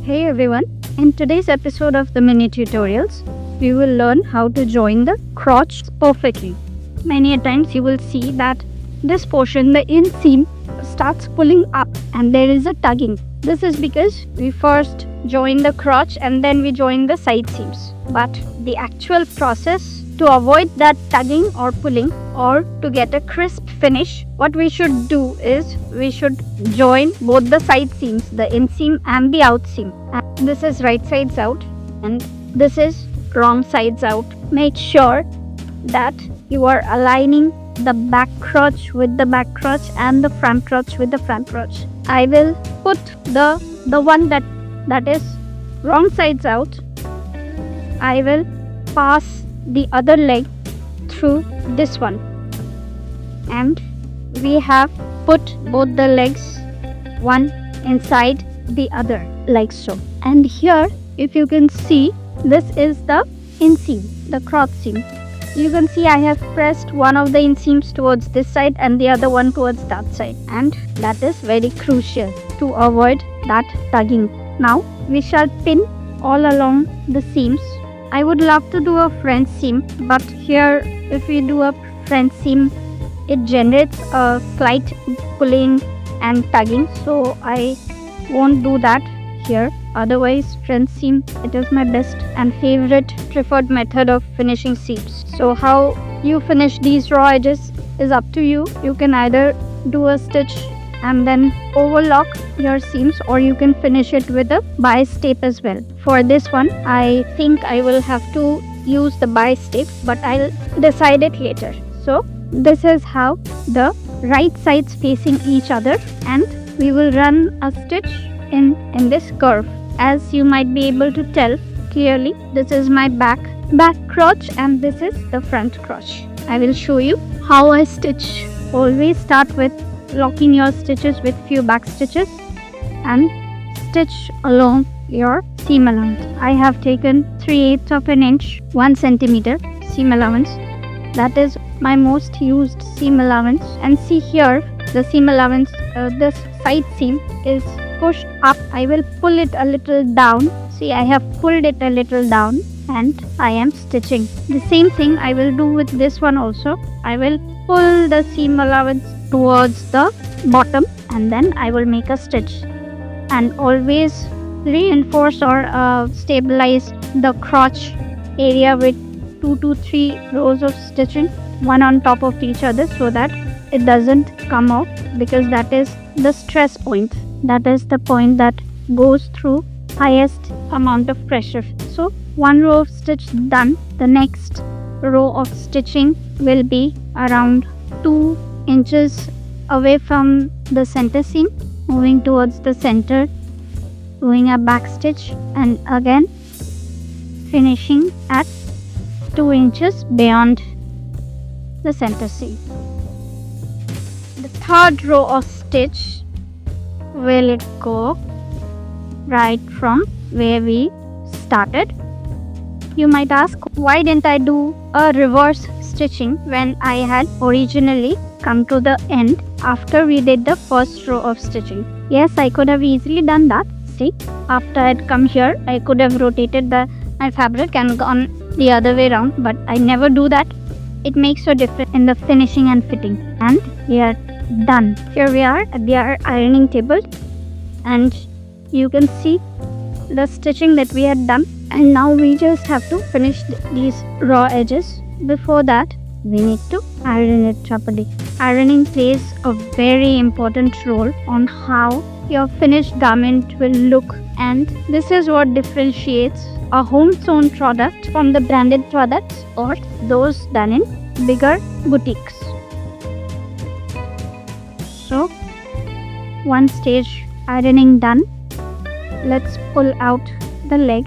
Hey everyone, in today's episode of the mini tutorials, we will learn how to join the crotch perfectly. Many a times you will see that this portion, the inseam, starts pulling up and there is a tugging. This is because we first join the crotch and then we join the side seams. But the actual process to avoid that tugging or pulling or to get a crisp finish, what we should do is we should join both the side seams, the inseam and the outseam. And this is right sides out and this is wrong sides out. Make sure that you are aligning the back crotch with the back crotch and the front crotch with the front crotch. I will put the one that is wrong sides out. I will pass the other leg through this one, and we have put both the legs one inside the other like so. And here, if you can see, this is the inseam, the crotch seam. You can see I have pressed one of the inseams towards this side and the other one towards that side, and that is very crucial to avoid that tugging. Now we shall pin all along the seams. I would love to do a French seam, but here if we do a French seam, it generates a slight pulling and tugging, so I won't do that here. Otherwise, French seam, it is my best and favorite preferred method of finishing seams. So how you finish these raw edges is up to you. You can either do a stitch and then overlock your seams, or you can finish it with a bias tape as well. For this one, I think I will have to use the bias tape, but I'll decide it later. So this is how the right sides facing each other, and we will run a stitch in this curve. As you might be able to tell clearly, this is my back crotch and this is the front crotch. I will show you how I stitch. Always start with locking your stitches with few back stitches and stitch along your seam allowance. I have taken 3/8 of an inch, 1 centimeter seam allowance. That is my most used seam allowance. And see here, the seam allowance, this side seam is pushed up. I will pull it a little down. See, I have pulled it a little down and I am stitching. The same thing I will do with this one also. I will pull the seam allowance towards the bottom and then I will make a stitch. And always reinforce or stabilize the crotch area with 2 to 3 rows of stitching, one on top of each other, so that it doesn't come off, because that is the stress point. That is the point that goes through highest amount of pressure. So one row of stitch done. The next row of stitching will be around 2 inches away from the center seam, moving towards the center, doing a back stitch, and again finishing at 2 inches beyond the center seam. The third row of stitch will go right from where we started. You might ask, why didn't I do a reverse stitching when I had originally come to the end after we did the first row of stitching? Yes, I could have easily done that. See, after I'd come here, I could have rotated my fabric and gone the other way around, but I never do that. It makes a difference in the finishing and fitting. And we are done. Here we are at the ironing table, and you can see the stitching that we had done, and now we just have to finish these raw edges. Before that, we need to iron it properly. Ironing plays a very important role on how your finished garment will look, and this is what differentiates a home sewn product from the branded products or those done in bigger boutiques. So one stage ironing done. Let's pull out the leg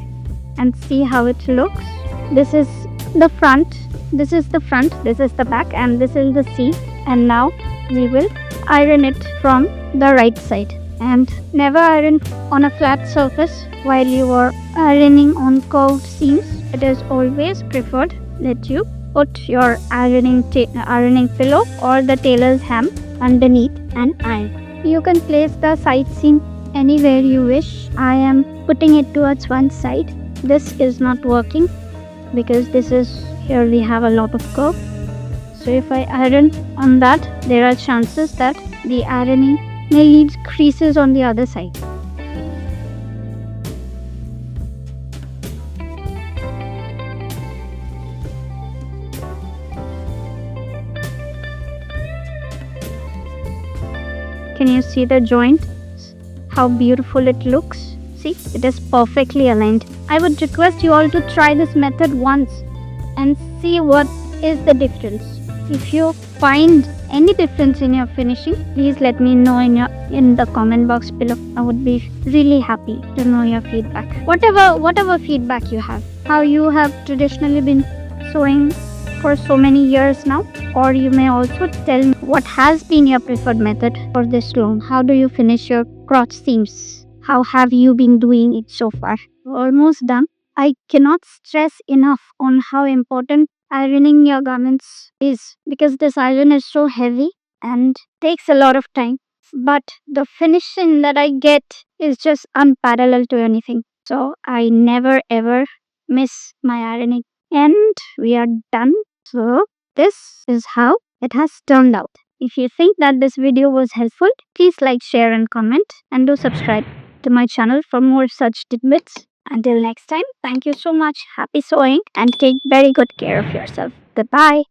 and see how it looks. This is the front, this is the front, this is the back, and this is the seam. And now we will iron it from the right side. And never iron on a flat surface while you are ironing on curved seams. It is always preferred that you put your ironing pillow or the tailor's ham underneath and iron. You can place the side seam anywhere you wish. I am putting it towards one side. This is not working because this is here we have a lot of curve. So if I iron on that, there are chances that the ironing may leave creases on the other side. Can you see the joint? How beautiful it looks. See, it is perfectly aligned. I would request you all to try this method once and see what is the difference. If you find any difference in your finishing, please let me know in the comment box below. I would be really happy to know your feedback. Whatever feedback you have. How you have traditionally been sewing for so many years now, or you may also tell me what has been your preferred method for this long. How do you finish your crotch seams? How have you been doing it so far? Almost done. I cannot stress enough on how important ironing your garments is because this iron is so heavy and takes a lot of time. But the finishing that I get is just unparalleled to anything. So I never ever miss my ironing. And we are done. So this is how it has turned out. If you think that this video was helpful, please like, share and comment, and do subscribe to my channel for more such tidbits. Until next time, thank you so much. Happy sewing and take very good care of yourself. Goodbye.